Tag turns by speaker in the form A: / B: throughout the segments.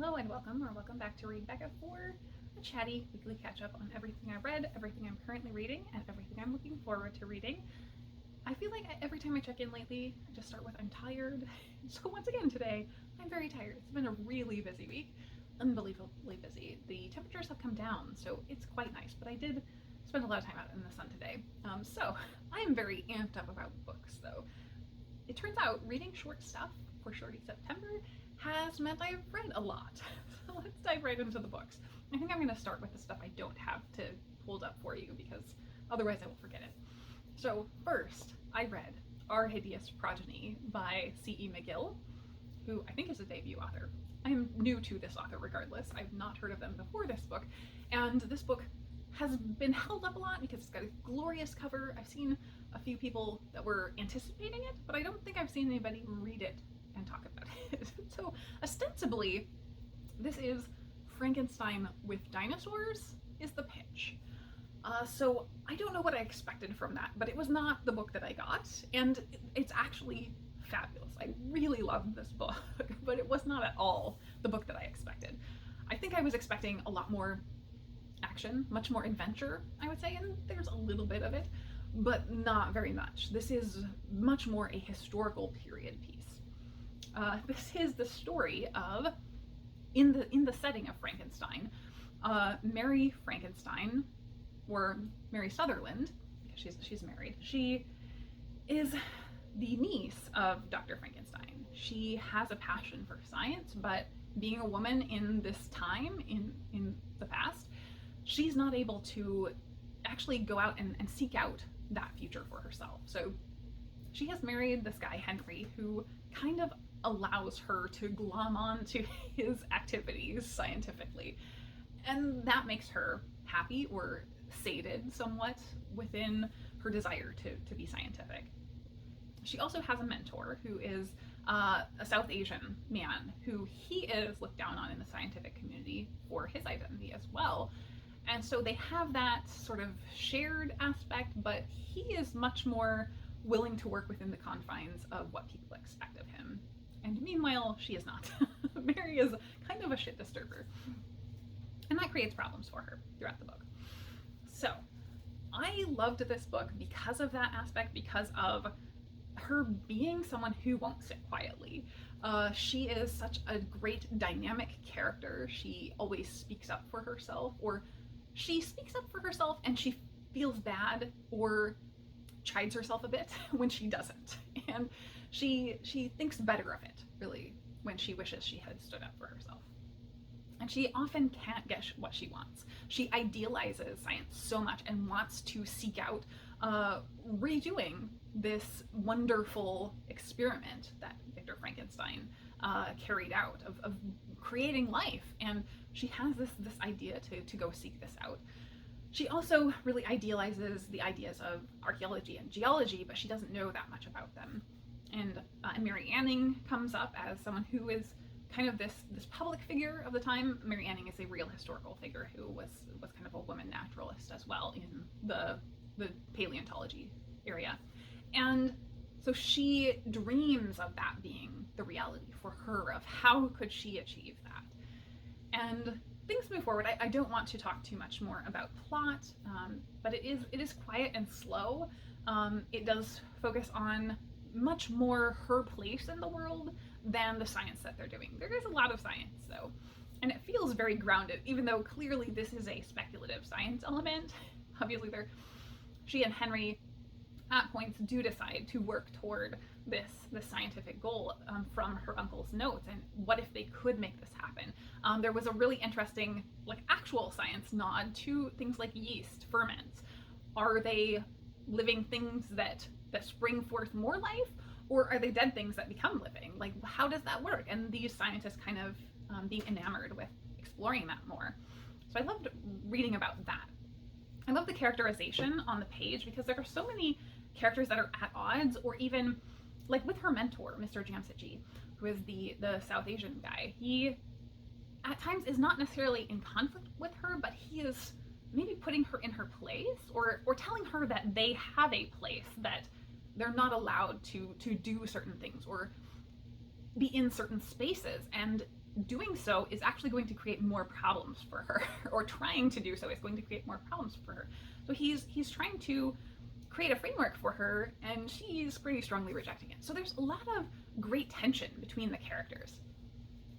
A: Hello and welcome back to Read Becca for a chatty weekly catch-up on everything I read, everything I'm currently reading, and everything I'm looking forward to reading. I feel like every time I check in lately, I just start with I'm tired. So once again today, I'm very tired. It's been a really busy week, unbelievably busy. The temperatures have come down, so it's quite nice, but I did spend a lot of time out in the sun today. So I am very amped up about books though. It turns out reading short stuff for shorty September has meant I've read a lot. So let's dive right into the books. I think I'm going to start with the stuff I don't have to pulled up for you because otherwise I will forget it. So first, I read Our Hideous Progeny by C.E. McGill, who I think is a debut author. I'm new to this author regardless. I've not heard of them before this book, and this book has been held up a lot because it's got a glorious cover. I've seen a few people that were anticipating it, but I don't think I've seen anybody read it and talk about it. So ostensibly, this is Frankenstein with dinosaurs is the pitch. So I don't know what I expected from that, but it was not the book that I got, and it's actually fabulous. I really loved this book, but it was not at all the book that I expected. I think I was expecting a lot more action, much more adventure, I would say, and there's a little bit of it, but not very much. This is much more a historical period piece. This is the story of, in the setting of Frankenstein, Mary Frankenstein, or Mary Sutherland, because she's married. She is the niece of Dr. Frankenstein. She has a passion for science, but being a woman in this time, in the past, she's not able to actually go out and seek out that future for herself. So she has married this guy, Henry, who kind of allows her to glom on to his activities scientifically. And that makes her happy or sated somewhat within her desire to be scientific. She also has a mentor who is a South Asian man who he is looked down on in the scientific community for his identity as well. And so they have that sort of shared aspect, but he is much more willing to work within the confines of what people expect of him. And meanwhile, she is not. Mary is kind of a shit disturber. And that creates problems for her throughout the book. So I loved this book because of that aspect, because of her being someone who won't sit quietly. She is such a great dynamic character. She always speaks up for herself, or she speaks up for herself and she feels bad or chides herself a bit when she doesn't. And she thinks better of it, really, when she wishes she had stood up for herself. And she often can't get what she wants. She idealizes science so much and wants to seek out redoing this wonderful experiment that Victor Frankenstein carried out of creating life. And she has this idea to go seek this out. She also really idealizes the ideas of archaeology and geology, but she doesn't know that much about them. And Mary Anning comes up as someone who is kind of this public figure of the time. Mary Anning is a real historical figure who was kind of a woman naturalist as well in the paleontology area. And so she dreams of that being the reality for her, of how could she achieve that. And things move forward. I don't want to talk too much more about plot, but it is quiet and slow. It does focus on much more her place in the world than the science that they're doing. There is a lot of science though, and it feels very grounded, even though clearly this is a speculative science element. Obviously she and Henry at points do decide to work toward this scientific goal from her uncle's notes, and what if they could make this happen. There was a really interesting actual science nod to things like yeast, ferments. Are they living things that spring forth more life, or are they dead things that become living? How does that work? And these scientists kind of being enamored with exploring that more. So I loved reading about that. I love the characterization on the page because there are so many characters that are at odds, or even with her mentor, Mr. Jamsitji, who is the South Asian guy. He at times is not necessarily in conflict with her, but he is maybe putting her in her place, or telling her that they have a place, that they're not allowed to do certain things or be in certain spaces, and doing so is actually going to create more problems for her, or trying to do so is going to create more problems for her. So he's trying to create a framework for her, and she's pretty strongly rejecting it. So there's a lot of great tension between the characters.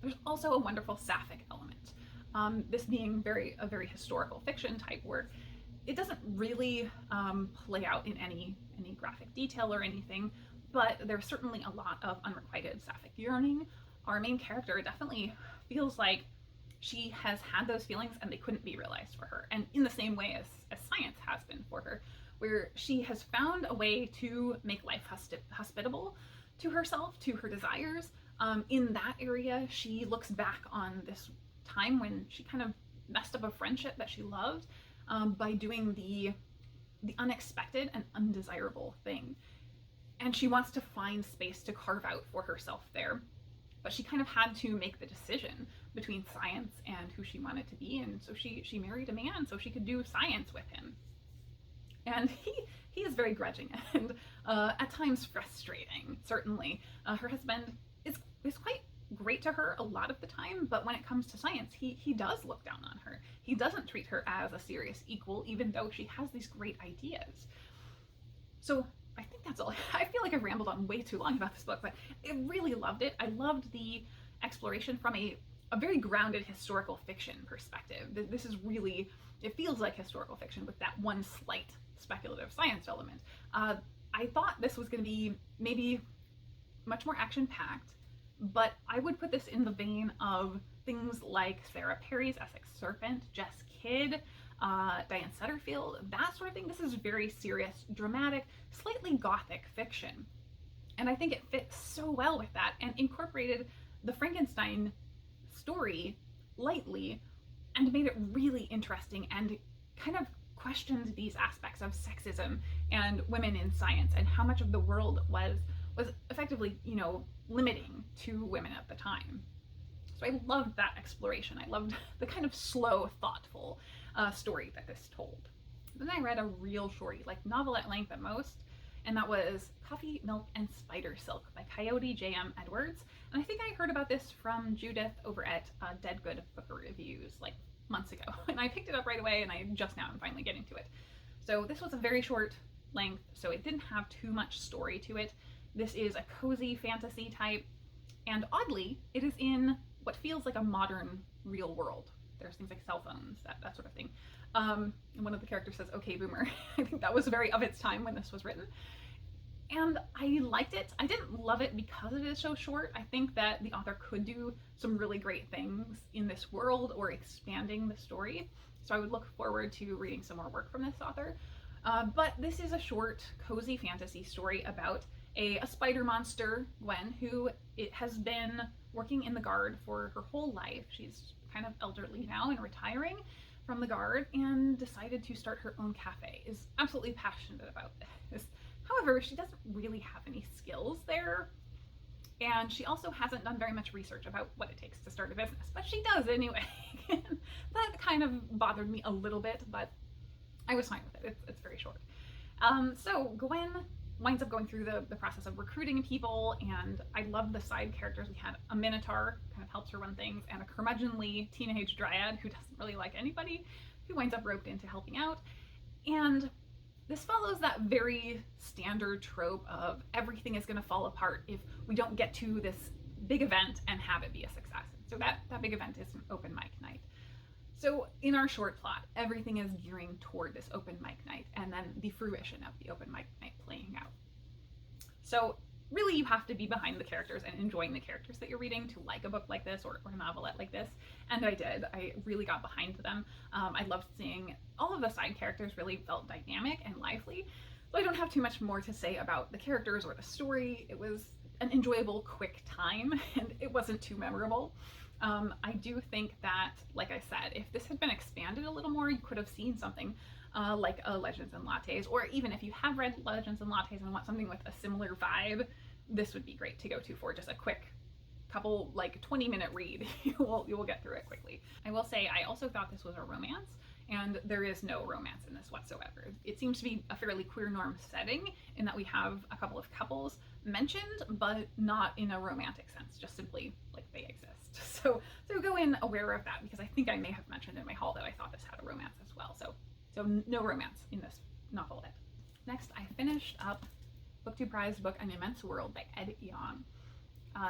A: There's also a wonderful sapphic element. This being a very historical fiction type work, it doesn't really play out in any graphic detail or anything, but there's certainly a lot of unrequited sapphic yearning. Our main character definitely feels like she has had those feelings and they couldn't be realized for her. And in the same way as science has been for her, where she has found a way to make life hospitable to herself, to her desires. In that area, she looks back on this time when she kind of messed up a friendship that she loved by doing the unexpected and undesirable thing. And she wants to find space to carve out for herself there. But she kind of had to make the decision between science and who she wanted to be, and so she married a man so she could do science with him. And he is very grudging and at times frustrating, certainly. Her husband is quite great to her a lot of the time, but when it comes to science, he does look down on her. He doesn't treat her as a serious equal, even though she has these great ideas. So I think that's all. I feel like I've rambled on way too long about this book, but I really loved it. I loved the exploration from a very grounded historical fiction perspective. This is really, it feels like historical fiction with that one slight speculative science element. I thought this was going to be maybe much more action-packed, but I would put this in the vein of things like Sarah Perry's Essex Serpent, Jess Kidd, Diane Setterfield, that sort of thing. This is very serious, dramatic, slightly gothic fiction. And I think it fits so well with that and incorporated the Frankenstein story lightly and made it really interesting and kind of questioned these aspects of sexism and women in science and how much of the world was effectively, limiting to women at the time. So I loved that exploration. I loved the kind of slow, thoughtful story that this told. Then I read a real shorty, like novelette length at most, and that was Coffee, Milk, and Spider Silk by Coyote J.M. Edwards. And I think I heard about this from Judith over at Dead Good Booker Reviews like months ago. And I picked it up right away, and I just now am finally getting to it. So this was a very short length, so it didn't have too much story to it. This is a cozy fantasy type, and oddly, it is in what feels like a modern real world. There's things like cell phones, that sort of thing. And one of the characters says, "Okay, boomer." I think that was very of its time when this was written. And I liked it. I didn't love it because it is so short. I think that the author could do some really great things in this world or expanding the story. So I would look forward to reading some more work from this author. But this is a short, cozy fantasy story about a spider monster, Gwen, who has been working in the Guard for her whole life. She's kind of elderly now and retiring from the Guard and decided to start her own cafe, is absolutely passionate about this. However, she doesn't really have any skills there, and she also hasn't done very much research about what it takes to start a business, but she does anyway. That kind of bothered me a little bit, but I was fine with it. It's very short. So Gwen winds up going through the process of recruiting people, and I love the side characters. We had a Minotaur, kind of helps her run things, and a curmudgeonly teenage dryad who doesn't really like anybody, who winds up roped into helping out. And this follows that very standard trope of everything is going to fall apart if we don't get to this big event and have it be a success. So that big event is an open mic night. So in our short plot, everything is gearing toward this open mic night and then the fruition of the open mic night playing out. So really you have to be behind the characters and enjoying the characters that you're reading to like a book like this or a novelette like this. And I did. I really got behind them. I loved seeing all of the side characters really felt dynamic and lively. So I don't have too much more to say about the characters or the story. It was an enjoyable, quick time, and it wasn't too memorable. I do think that, like I said, if this had been expanded a little more, you could have seen something like Legends and Lattes, or even if you have read Legends and Lattes and want something with a similar vibe, this would be great to go to for just a quick couple, like 20-minute read. You will get through it quickly. I will say I also thought this was a romance, and there is no romance in this whatsoever. It seems to be a fairly queer norm setting in that we have a couple of couples mentioned, but not in a romantic sense, just simply like they exist. So go in aware of that, because I think I may have mentioned in my haul that I thought this had a romance as well. So no romance in this novel. Next, I finished up Book 2 Prize book An Immense World by Ed Yong.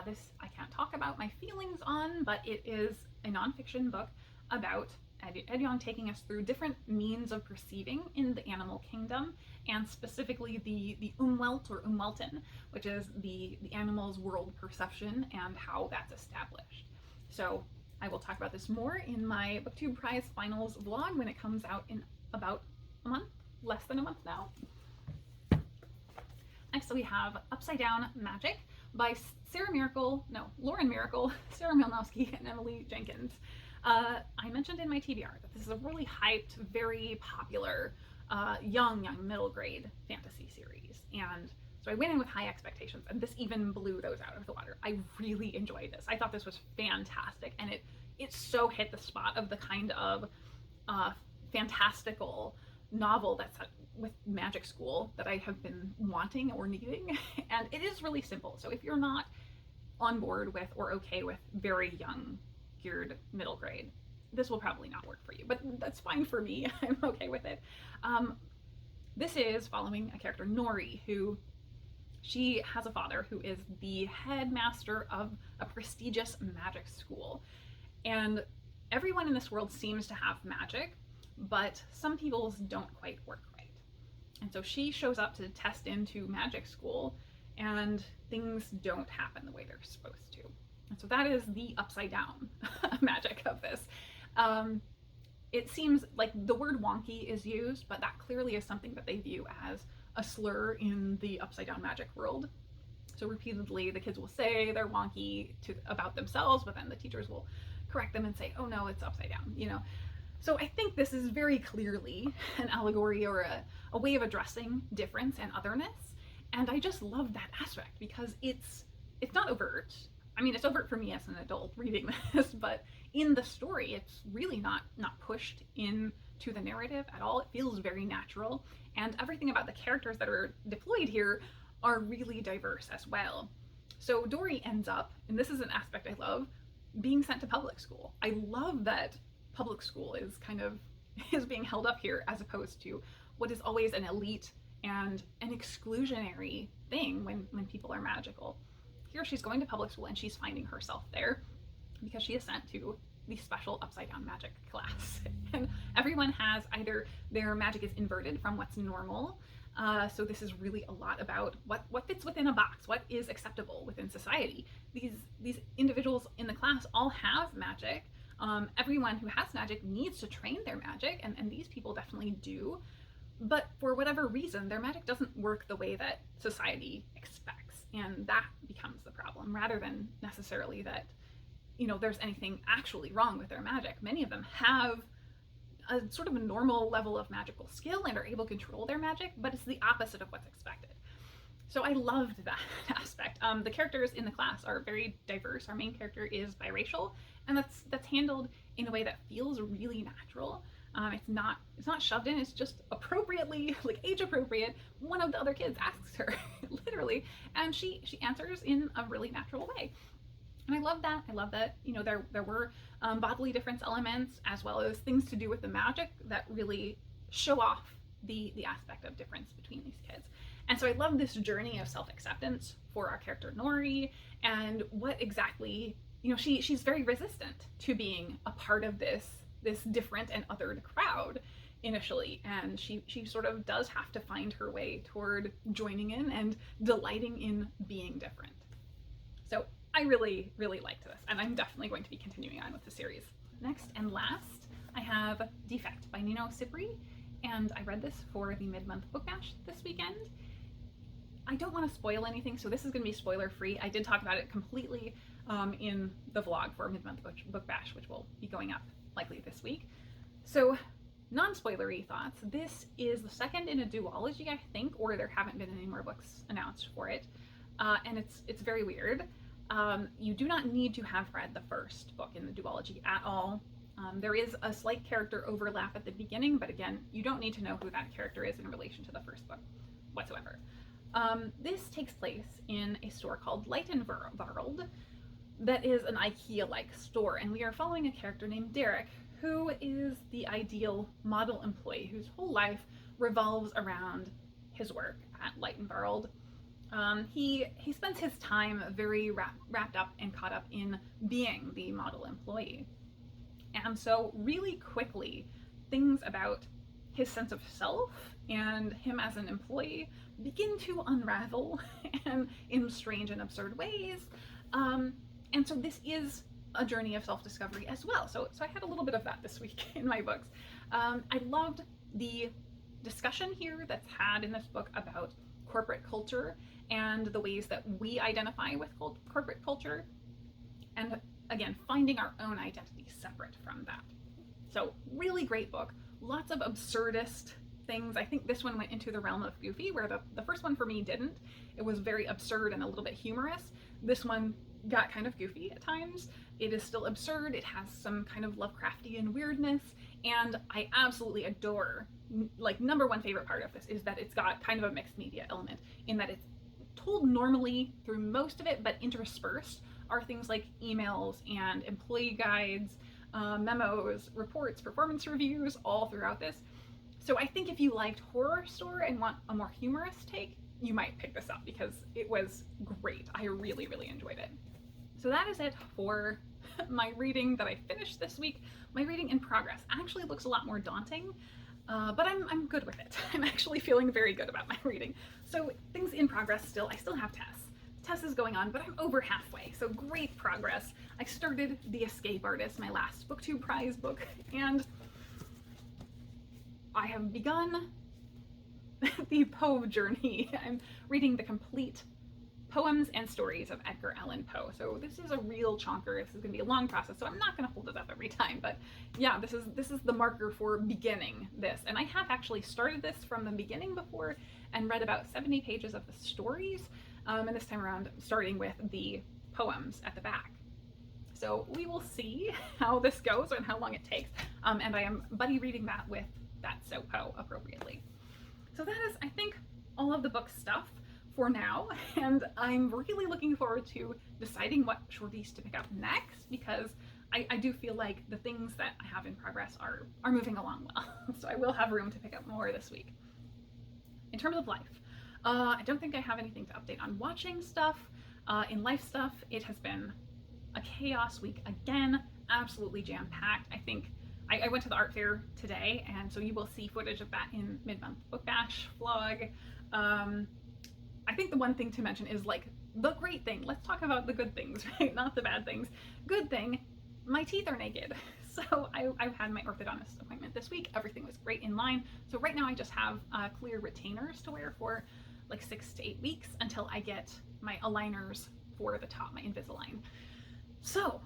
A: This I can't talk about my feelings on, but it is a nonfiction book about Ed Yong taking us through different means of perceiving in the animal kingdom, and specifically the Umwelt or Umwelten, which is the animal's world perception and how that's established. So I will talk about this more in my BookTube Prize Finals vlog when it comes out in about a month, less than a month now. Next we have Upside Down Magic by Lauren Myracle, Sarah Mlynowski, and Emily Jenkins. I mentioned in my TBR that this is a really hyped, very popular young middle grade fantasy series, and so I went in with high expectations, and this even blew those out of the water. I really enjoyed this. I thought this was fantastic, and it so hit the spot of the kind of fantastical novel that's with magic school that I have been wanting or needing. And it is really simple, so if you're not on board with or okay with very young geared middle grade, this will probably not work for you, but that's fine for me. I'm okay with it. This is following a character, Nori, who she has a father who is the headmaster of a prestigious magic school, and everyone in this world seems to have magic, but some people's don't quite work right. And so she shows up to test into magic school, and things don't happen the way they're supposed to. And so that is the upside down magic of this. It seems like the word wonky is used, but that clearly is something that they view as a slur in the upside down magic world. So repeatedly the kids will say they're wonky about themselves, but then the teachers will correct them and say, oh no, it's upside down, you know. So I think this is very clearly an allegory or a way of addressing difference and otherness. And I just love that aspect because it's not overt. I mean, it's overt for me as an adult reading this, but in the story, it's really not pushed into the narrative at all. It feels very natural, and everything about the characters that are deployed here are really diverse as well. So Dory ends up, and this is an aspect I love, being sent to public school. I love that public school is being held up here as opposed to what is always an elite and an exclusionary thing when people are magical. Here she's going to public school and she's finding herself there because she is sent to the special upside down magic class. And everyone has either their magic is inverted from what's normal. So this is really a lot about what fits within a box, what is acceptable within society. These individuals in the class all have magic. Everyone who has magic needs to train their magic, and these people definitely do. But for whatever reason, their magic doesn't work the way that society expects, and that becomes the problem, rather than necessarily that, you know, there's anything actually wrong with their magic. Many of them have a sort of a normal level of magical skill and are able to control their magic, but it's the opposite of what's expected. So I loved that aspect. The characters in the class are very diverse. Our main character is biracial, and that's handled in a way that feels really natural. It's not shoved in, it's just appropriately, like age appropriate. One of the other kids asks her, literally, and she answers in a really natural way. And I love that, you know, there were bodily difference elements as well as things to do with the magic that really show off the aspect of difference between these kids. And so I love this journey of self-acceptance for our character Nori, and what exactly, you know, she's very resistant to being a part of this different and othered crowd initially, and she sort of does have to find her way toward joining in and delighting in being different. So I really, really liked this, and I'm definitely going to be continuing on with the series. Next and last, I have Defekt by Nino, Cipri, and I read this for the mid-month book bash this weekend. I don't want to spoil anything, so this is going to be spoiler-free. I did talk about it completely in the vlog for mid-month book bash, which will be going up likely this week. So non-spoilery thoughts. This is the second in a duology, I think, or there haven't been any more books announced for it, and it's very weird. You do not need to have read the first book in the duology at all. There is a slight character overlap at the beginning, but again, you don't need to know who that character is in relation to the first book whatsoever. This takes place in a store called Light and World, that is an IKEA-like store, and we are following a character named Derek, who is the ideal model employee whose whole life revolves around his work at Light and World. He spends his time very wrapped up and caught up in being the model employee. And so really quickly, things about his sense of self and him as an employee begin to unravel and in strange and absurd ways. And so this is a journey of self-discovery as well. So I had a little bit of that this week in my books. I loved the discussion here that's had in this book about corporate culture and the ways that we identify with corporate culture, and again, finding our own identity separate from that. So really great book, lots of absurdist things. I think this one went into the realm of goofy, where the first one for me didn't. It was very absurd and a little bit humorous. This one got kind of goofy at times. It is still absurd, it has some kind of Lovecraftian weirdness, and I absolutely adore, like, number one favorite part of this is that it's got kind of a mixed media element, in that it's told normally through most of it, but interspersed are things like emails and employee guides, memos, reports, performance reviews, all throughout this. So I think if you liked horror story and want a more humorous take, you might pick this up, because it was great. I really, really enjoyed it. So that is it for my reading that I finished this week. My reading in progress actually looks a lot more daunting, but I'm good with it. I'm actually feeling very good about my reading. So things in progress still, I still have Tess. Tess is going on, but I'm over halfway, so great progress. I started The Escape Artist, my last BookTube prize book, and I have begun the Poe journey. I'm reading the complete poems and stories of Edgar Allan Poe. So this is a real chonker. This is going to be a long process, so I'm not going to hold it up every time. But yeah, this is the marker for beginning this. And I have actually started this from the beginning before and read about 70 pages of the stories. And this time around, starting with the poems at the back. So we will see how this goes and how long it takes. And I am buddy reading that with That's So Poe appropriately. So that is, I think, all of the book stuff for now, and I'm really looking forward to deciding what shorties to pick up next, because I do feel like the things that I have in progress are moving along well. So I will have room to pick up more this week. In terms of life, I don't think I have anything to update on watching stuff. In life stuff, it has been a chaos week again, absolutely jam-packed. I think I went to the art fair today, and so you will see footage of that in mid-month book bash vlog. I think the one thing to mention is, like, the great thing. Let's talk about the good things, right? Not the bad things. Good thing, my teeth are naked. So I've had my orthodontist appointment this week. Everything was great in line. So right now I just have clear retainers to wear for like 6 to 8 weeks until I get my aligners for the top, my Invisalign. So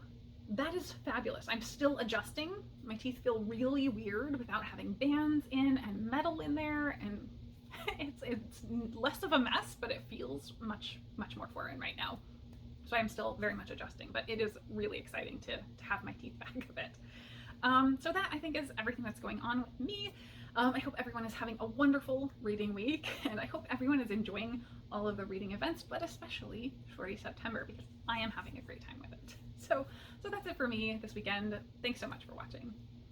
A: that is fabulous. I'm still adjusting. My teeth feel really weird without having bands in and metal in there, and it's less of a mess, but it feels much more foreign right now. So I'm still very much adjusting, but it is really exciting to have my teeth back a bit. So that, I think, is everything that's going on with me. I hope everyone is having a wonderful reading week, and I hope everyone is enjoying all of the reading events, but especially Shorty September, because I am having a great time with it. So that's it for me this weekend. Thanks so much for watching.